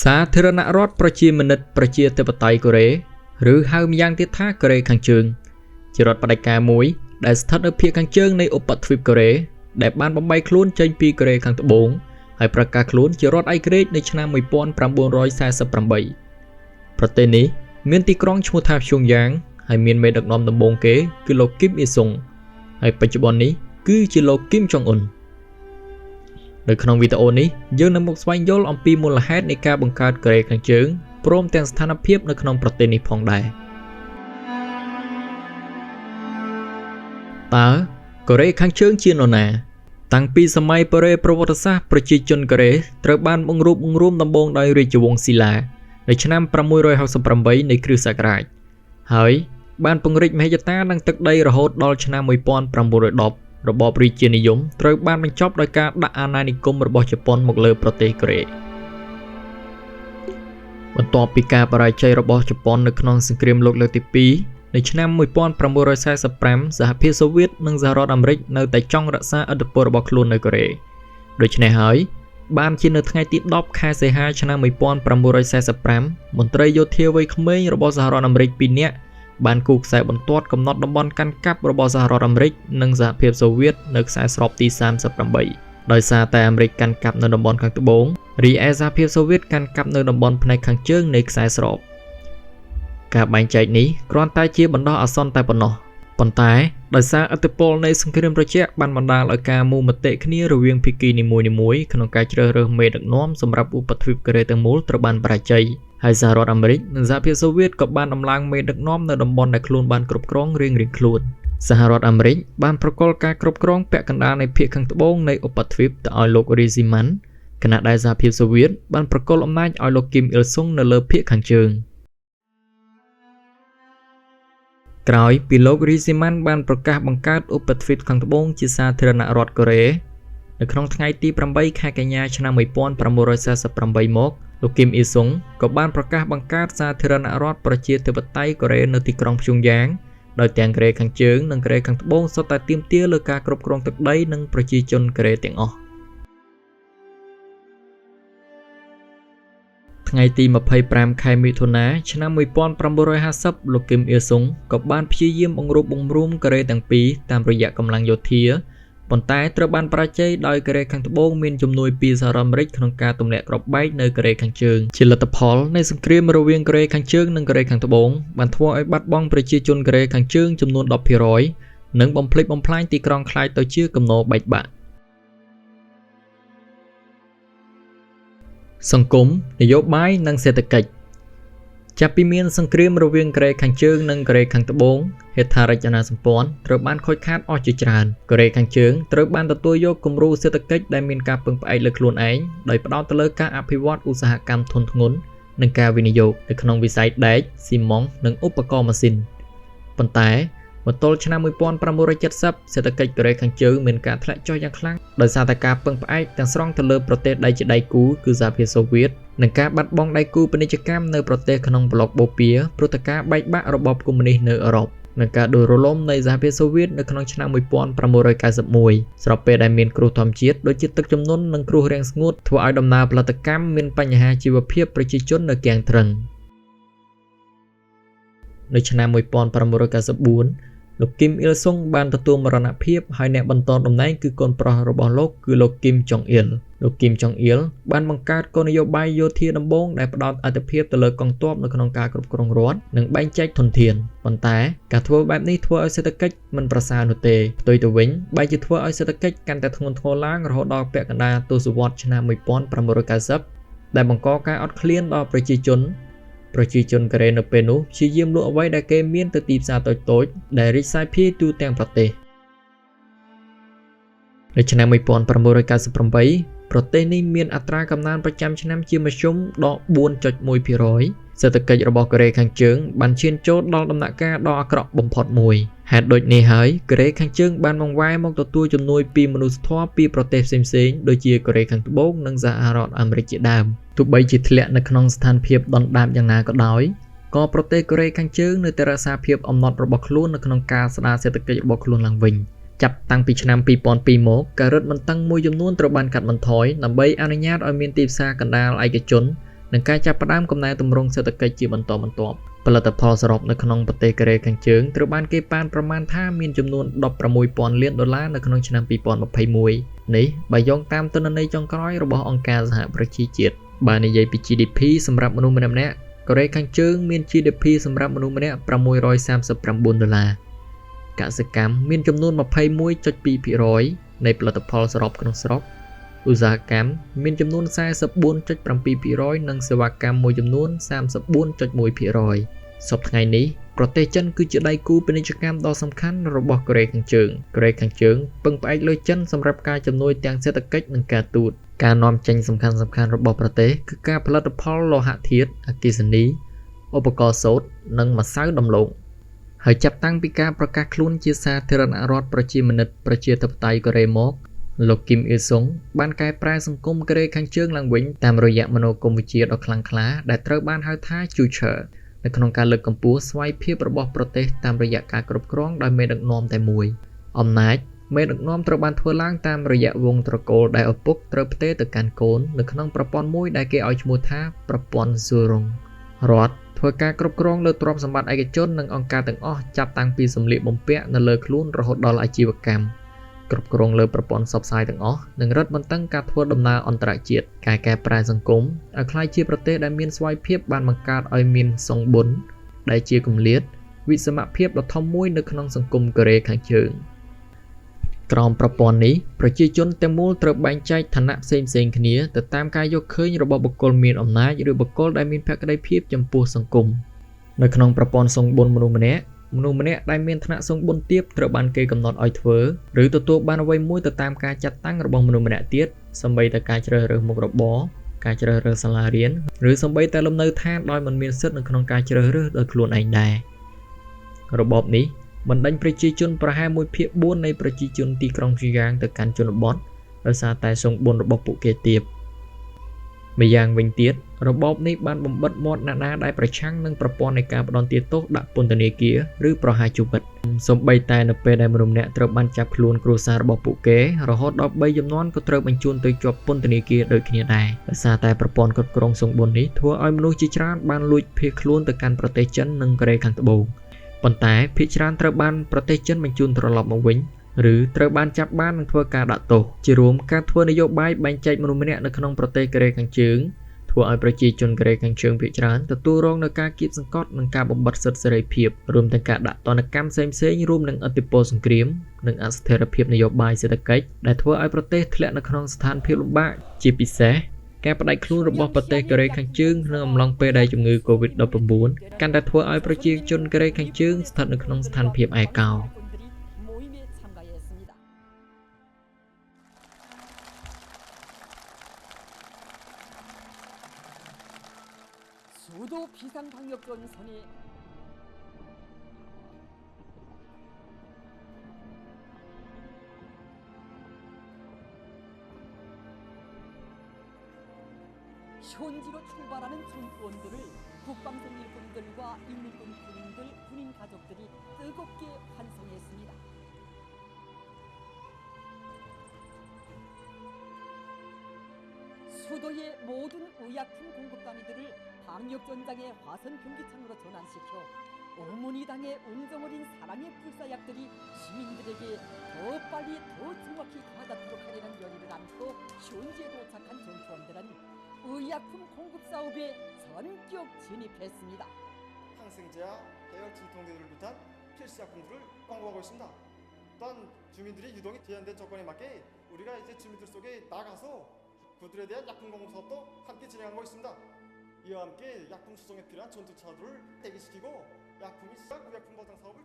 សាធារណរដ្ឋប្រជាមានិតប្រជាធិបតេយ្យកូរ៉េឬហៅម្យ៉ាងទៀតថាកូរ៉េខាងជើងជារដ្ឋផ្ដាច់ការមួយដែលស្ថិតនៅភាគខាងជើងនៃឧបទ្វីបកូរ៉េដែលបានបំបីខ្លួនចេញពីកូរ៉េខាងត្បូងហើយប្រកាសខ្លួនជារដ្ឋឯករាជ្យនៅឆ្នាំ 1948 ប្រទេសនេះមានទីក្រុងឈ្មោះថាព្យុងយ៉ាងហើយមានមេដឹកនាំដំបូងគេគឺលោកគីមអ៊ីសុងហើយបច្ចុប្បន្ននេះគឺជាលោកគីមចុងអ៊ុននៅក្នុងវីដេអូនេះយើងនឹងមកស្វែងយល់អំពីមូលហេតុនៃការបង្កើតកូរ៉េខាងជើងព្រមទាំងស្ថានភាពនៅក្នុងប្រទេសនេះផងដែរតើកូរ៉េខាងជើងជានរណាតាំងពីសម័យប្រវត្តិសាស្ត្រប្រជាជនកូរ៉េត្រូវបានបង្រួបបង្រួមដំបូងដោយរាជវង្សស៊ីឡានៅឆ្នាំ668នៃគ្រិស្តសករាជហើយបានពង្រីកមហិច្ឆតានិងទឹកដីរហូតដល់ឆ្នាំ1910របបរាជានិយមត្រូវបានបញ្ចប់ដោយការដាក់អាណានិគមរបស់ជប៉ុនមកលើប្រទេសកូរ៉េបន្ទាប់ពីការបរាជ័យរបស់ជប៉ុននៅក្នុងសង្គ្រាមលោកលើកទី2នៅឆ្នាំ1945សហភាពសូវៀតនិងសហរដ្ឋអាមេរិកនៅតែចង់រក្សាឥទ្ធិពលរបស់ខ្លួននៅកូរ៉េដូច្នេះហើយបានជានៅថ្ងៃទី10ខែសីហាឆ្នាំ1945មន្ត្រីយោធាវ័យក្មេងរបស់សហរដ្ឋអាមេរិក2នាក់បានគូខ្សែបន្ទាត់កំណត់តំបន់កាន់កាប់របស់សហរដ្ឋអាមេរិកនិងសហភាពសូវៀតនៅខ្សែស្របទី38ដោយសារតែអាមេរិកកាន់កាប់នៅតំបន់ខាងត្បូងរីឯសហភាពសូវៀតកាន់កាប់នៅតំបន់ផ្នែកខាងជើងនៃខ្សែស្របការបែងចែកនេះគ្រាន់តែជាបណ្ដោះអាសន្នតែប៉ុណ្ណោះប៉ុន្តែដោយសារឥទ្ធិពលនៃសង្គ្រាមត្រជាក់បានបណ្ដាលឲ្យការមូលមតិគ្នារវាងភាគីនីមួយៗក្នុងការជ្រើសរើសមេដឹកនាំសម្រាប់ឧបទ្វីបកូរ៉េទាំងមូលត្រូវបានបរាជ័យហើយសហរដ្ឋអាមេរិកនិងសហភាពសូវៀតក៏បានដំឡើងមេដឹកនាំនៅតំបន់ដែលខ្លួនបានគ្រប់គ្រងរៀងៗខ្លួនសហរដ្ឋអាមេរិកបានប្រកល់ការគ្រប់គ្រងពាក់កណ្ដាលនៃភាគខាងត្បូងនៃឧបទ្វីបទៅឲ្យលោករីស៊ីម៉ាន់ខណៈដែលសហភាពសូវៀតបានប្រកល់អំណាចឲ្យលោកគីមអ៊ីលសុងនៅលើភាគខាងជើងក្រោយពីលោករីស៊ីម៉ាន់បានប្រកាសបង្កើតឧបទ្វីបខាងត្បូងជាសាធារណរដ្ឋកូរ៉េនៅក្នុងថ្ងៃទី8ខែកញ្ញាឆ្នាំ1948មកលោកគីមអ៊ីសុងក៏បានប្រកាសបង្កើតសាធារណរដ្ឋប្រជាធិបតេយ្យកូរ៉េនៅទីក្រុងព្យុងយ៉ាងដោយទាំងកូរ៉េខាងជើងនិងកូរ៉េខាងត្បូងសុទ្ធតែទាមទារលើការគ្រប់គ្រងទឹកដីនិងប្រជាជនកូរ៉េទាំងអស់ថ្ងៃទី25ខែមិថុនាឆ្នាំ1950លោកគីមអ៊ីសុងក៏បានព្យាយាមបង្រួបបង្រួមកូរ៉េទាំងពីរតាមរយៈកម្លាំងយោធាប៉ុន្តែត្រូវបានបរាជ័យដោយកូរ៉េខាងត្បូងមានជំនួយពីសហរដ្ឋអាមេរិកក្នុងការទម្លាក់គ្រាប់បែកនៅកូរ៉េខាងជើងជាលទ្ធផលនៃសង្គ្រាមរវាងកូរ៉េខាងជើងនិងកូរ៉េខាងត្បូងបានធ្វើឲ្យបាត់បង់ប្រជាជនកូរ៉េខាងជើងចំនួន 10% និងបំផ្លិចបំផ្លាញទីក្រុងក្លាយទៅជាគំនរបែកបាក់សង្គមនយោបាយនិងសេដ្ឋកិច្ចចាប់ពីមានសង្គ្រាមរវាងកូរ៉េខាងជើងនិងកូរ៉េខាងត្បូងហេដ្ឋារចនាសម្ព័ន្ធត្រូវបានខូចខាតអស់ជាច្រើនកូរ៉េខាងជើងត្រូវបានទទួលយកគំរូសេដ្ឋកិច្ចដែលមានការពឹងផ្អែកលើខ្លួនឯងដោយផ្ដោតទៅលើការអភិវឌ្ឍឧស្សាហកម្មធុនធ្ងន់និងការវិនិយោគនៅក្នុងវិស័យដែកស៊ីម៉ង់និងឧបករណ៍ម៉ាស៊ីនប៉ុន្តែមកទល់ឆ្នាំ1970សេដ្ឋកិច្ចកូរ៉េខាងជើងមានការធ្លាក់ចុះយ៉ាងខ្លាំងដោយសារតែការពឹងផ្អែកទាំងស្រុងទៅលើប្រទេសដែលជាដៃគូគឺសហភាពសូវៀតនិងការបាត់បង់ដៃគូពាណិជ្ជកម្មនៅប្រទេសក្នុងប្លុកបូព៌ាព្រោះតែការបែកបាក់របបកុម្មុយនីសនៅអឺរ៉ុបនិងការដួលរលំនៃសហភាពសូវៀតនៅក្នុងឆ្នាំ1991ស្របពេលដែលមានគ្រោះធម្មជាតិដូចជាទឹកជំនន់និងគ្រោះរាំងស្ងួតធ្វើឲ្យដំណើរផលិតកម្មមានបញ្ហាជីវភាពប្រជាជននៅគាំងទ្រឹងនៅឆ្នាំ1994លោកគីមអ៊ីលសុងបានទទួលមរណភាពហើយអ្នកបន្តតំណែងគឺកូនប្រុសរបស់លោកគឺលោកគីមចុងអ៊ីលលោកគីមចុងអ៊ីលបានបង្កើតគោលនយោបាយយោធាដំបូងដែលផ្ដោតអាទិភាពទៅលើកងទ័ពនៅក្នុងការគ្រប់គ្រងរដ្ឋនិងបែងចែកធនធានប៉ុន្តែការធ្វើបែបនេះធ្វើឲ្យសេដ្ឋកិច្ចមិនប្រសើរនោះទេផ្ទុយទៅវិញបែរជាធ្វើឲ្យសេដ្ឋកិច្ចកាន់តែធ្ងន់ធ្ងរឡើងរហូតដល់ពាក់កណ្ដាលទសវត្សរ៍ឆ្នាំ1990ដែលបង្កការអត់ឃ្លានដល់ប្រជាជនកូរ៉េនៅពេលនោះព្យាយាមលក់អ្វីដែលគេមានទៅទីផ្សារតូចៗដែលរីកសាយភាយទូទាំងប្រទេសនៅឆ្នាំ1998ប្រទេសនេះមានអត្រាកំណើនប្រចាំឆ្នាំជាមធ្យមដក 4.1% សេដ្ឋកិច្ចរបស់កូរ៉េខាងជើងបានឈានចូលដល់ដំណាក់កាលដ៏អាក្រក់បំផុតមួយហេតុដូចនេះហើយកូរ៉េខាងជើងបានបង្វែរមកទទួលជំនួយពីមនុស្សធម៌ពីប្រទេសផ្សេងៗដូចជាកូរ៉េខាងត្បូងនិងសហរដ្ឋអាមេរិកជាដើមទោះបីជាធ្លាក់នៅក្នុងស្ថានភាពដុនដាបយ៉ាងណាក៏ដោយក៏ប្រទេសកូរ៉េខាងជើងនៅតែរក្សាភាពអំណត់របស់ខ្លួននៅក្នុងការស្ដារសេដ្ឋកិច្ចរបស់ខ្លួនឡើងវិញចាប់តាំងពីឆ្នាំ2002មកការរឹតបន្តឹងមួយចំនួនត្រូវបានកាត់បន្ថយដើម្បីអនុញ្ញាតឲ្យមានទីផ្សារកណ្ដាលឯកជន នឹងការចាប់ផ្ដើមកំណែទម្រង់សេដ្ឋកិច្ចជាបន្តបន្ទាប់ផលិតផលសរុបនៅក្នុងប្រទេសកូរ៉េខាងជើងត្រូវបានគេប៉ាន់ប្រមាណថាមានចំនួន$16,000 លាននៅក្នុងឆ្នាំ2021នេះបើយោងតាមទិន្នន័យចុងក្រោយរបស់អង្គការសហប្រជាជាតិបើនិយាយពី GDP សម្រាប់មនុស្សម្នាក់ៗកូរ៉េខាងជើងមាន GDP សម្រាប់មនុស្សម្នាក់$639កសិកម្មមានចំនួន 21.2% នៃផលិតផលសរុបក្នុងស្រុកឧស្សាហកម្មមានចំនួន 44.7% និងសេវាកម្មមួយចំនួន 34.1%សប្តាហ៍នេះប្រទេសចិនគឺជាដៃគូពាណិជ្ជកម្មដ៏សំខាន់របស់កូរ៉េខាងជើងកូរ៉េខាងជើងពឹងផ្អែកលើចិនសម្រាប់ការជំនួយទាំងសេដ្ឋកិច្ចនិងការទូតការនាំចេញសំខាន់ៗរបស់ប្រទេសគឺការផលិតផលលោហៈធាតុអគ្គិសនីឧបករណ៍សូត្រនិងម្សៅដំឡូងហើយចាប់តាំងពីការប្រកាសខ្លួនជាសាធារណរដ្ឋប្រជាមានិតប្រជាធិបតេយ្យកូរ៉េមកលោកគីមអ៊ីលសុងបានកែប្រែសង្គមកូរ៉េខាងជើងឡើងវិញតាមរយៈមនោគមវិជ្ជាដ៏ខ្លាំងក្លាដែលត្រូវបានហៅថា Future នៅក្នុងការលើកកម្ពស់ស្វ័យភាពរបស់ប្រទេសតាមរយៈការគ្រប់គ្រងដោយមេដឹកនាំតែមួយអំណាចមេដឹកនាំត្រូវបានធ្វើឡើងតាមរយៈវងត្រកូលដែលឪពុកត្រូវផ្ទេរទៅកាន់កូននៅក្នុងប្រព័ន្ធមួយដែលគេឲ្យឈ្មោះថាប្រព័ន្ធស៊ូរុងរដ្ឋធ្វើការគ្រប់គ្រងលើទ្រព្យសម្បត្តិឯកជននិងអង្គការទាំងអស់ចាប់តាំងពីសម្លៀកបំពាក់នៅលើខ្លួនរហូតដល់អាជីវកម្មគ្រប់គ្រងលើប្រព័ន្ធផ្សព្វផ្សាយទាំងអស់និងរឹតបន្តឹងការធ្វើដំណើរអន្តរជាតិការកែប្រែសង្គមឲ្យក្លាយជាប្រទេសដែលមានស្វ័យភាពបានបង្កើតឲ្យមានសង្ឃបុណ្យដែលជាគម្លាតវិសមភាពដ៏ធំមួយនៅក្នុងសង្គមកូរ៉េខាងជើងក្រោមប្រព័ន្ធនេះប្រជាជនទាំងមូលត្រូវបែងចែកឋានៈផ្សេងៗគ្នាទៅតាមការយកឃើញរបស់បុគ្គលមានអំណាចឬបុគ្គលដែលមានភក្ដីភាពចំពោះសង្គមនៅក្នុងប្រព័ន្ធសង្ឃបុណ្យមនុស្សម្នាក់ដែលមានឋានៈសង្ឃបុណ្យទាបត្រូវបានគេកំណត់ឲ្យធ្វើឬទទួលបានអ្វីមួយទៅតាមការចាត់តាំងរបស់មនុស្សម្នាក់ទៀតសម្បីតែការជ្រើសរើសមុខរបរការជ្រើសរើសសាលារៀនឬសម្បីតែលំនៅឋានដោយមិនមានសិទ្ធិនៅក្នុងការជ្រើសរើសដោយខ្លួនឯងដែររបបនេះបណ្ដេញប្រជាជនប្រហែល1/4នៃប្រជាជនទីក្រុងស៊ីយ៉ាងទៅកាន់ជនបទដោយសារតែសង្ឃបុណ្យរបស់ពួកគេទាបម្យ៉ាងវិញទៀតរបបនេះបានបំបិទមាត់អ្នកណាដែលប្រឆាំងនឹងប្រព័ន្ធនៃការផ្ដន្ទាទោសដាក់ពន្ធនាគារឬប្រហារជីវិតសូម្បីតែនៅពេលដែលមនុស្សម្នាក់ត្រូវបានចាប់ខ្លួនគ្រួសាររបស់ពួកគេរហូតដល់3ជំនាន់ក៏ត្រូវបញ្ជូនទៅជាប់ពន្ធនាគារដូចគ្នាដែរដោយសារតែប្រព័ន្ធគ្រប់គ្រងសង្ឃបុណ្យនេះធ្វើឲ្យមនុស្សជាច្រើនបានលួចភៀសខ្លួនទៅកាន់ប្រទេសចិននិងកូរ៉េខាងត្បូងប៉ុន្តែភាគច្រើនត្រូវបានប្រទេសចិនបញ្ជូនត្រឡប់មកវិញឬត្រូវបានចាប់បាននិងធ្វើការដាក់ទោសជារួមការធ្វើនយោបាយបែងចែកមនុស្សម្នាក់នៅក្នុងប្រទេសកូរ៉េខាងជើងធ្វើឲ្យប្រជាជនកូរ៉េខាងជើងភាគច្រើនទទួលរងនឹងការគៀបសង្កត់និងការបំបិទសិទ្ធិសេរីភាពរួមទាំងការដាក់ទណ្ឌកម្មផ្សេងៗរួមនឹងឥទ្ធិពលសង្គ្រាមនិងអស្ថិរភាពនយោបាយសេដ្ឋកិច្ចដែលធ្វើឲ្យប្រទេសធ្លាក់នៅក្នុងស្ថានភាពលំបាកជាពិសេសការផ្ដាច់ខ្លួនរបស់ប្រទេសកូរ៉េខាងជើងក្នុងអំឡុងពេលដែលជំងឺ COVID-19 កាន់តែធ្វើឲ្យប្រជាជនកូរ៉េខាងជើងស្ថិតនៅក្នុងស្ថានភាពឯកោ비상방역전선이 현지로 출발하는 전투원들을 국방성 일꾼들과 인민군 군인들, 군인 가족들이 뜨겁게 환송했습니다. 수도의 모든 의약품 공급 단위들을 방역전장의 화선 경기창으로 전환시켜 어머니당의 온정어린 사랑의 불사약들이 시민들에게 더 빨리 더 정확히 가닿도록 하려는 열의를 안고 현지에 도착한 전투원들은 의약품 공급 사업에 전격 진입했습니다. 항생제와 해열 진통제들을 비롯한 필수 약품들을 광고하고 있습니다. 또한 주민들이 유동이 제한된 조건에 맞게 우리가 이제 주민들 속에 나가서 그들에 대한 약품 공급 사업도 함께 진행하고 있습니다. 이와 함께 약품 수송에 필요한 전투차들을 대기시키고 약품이 의약품 보장 사업을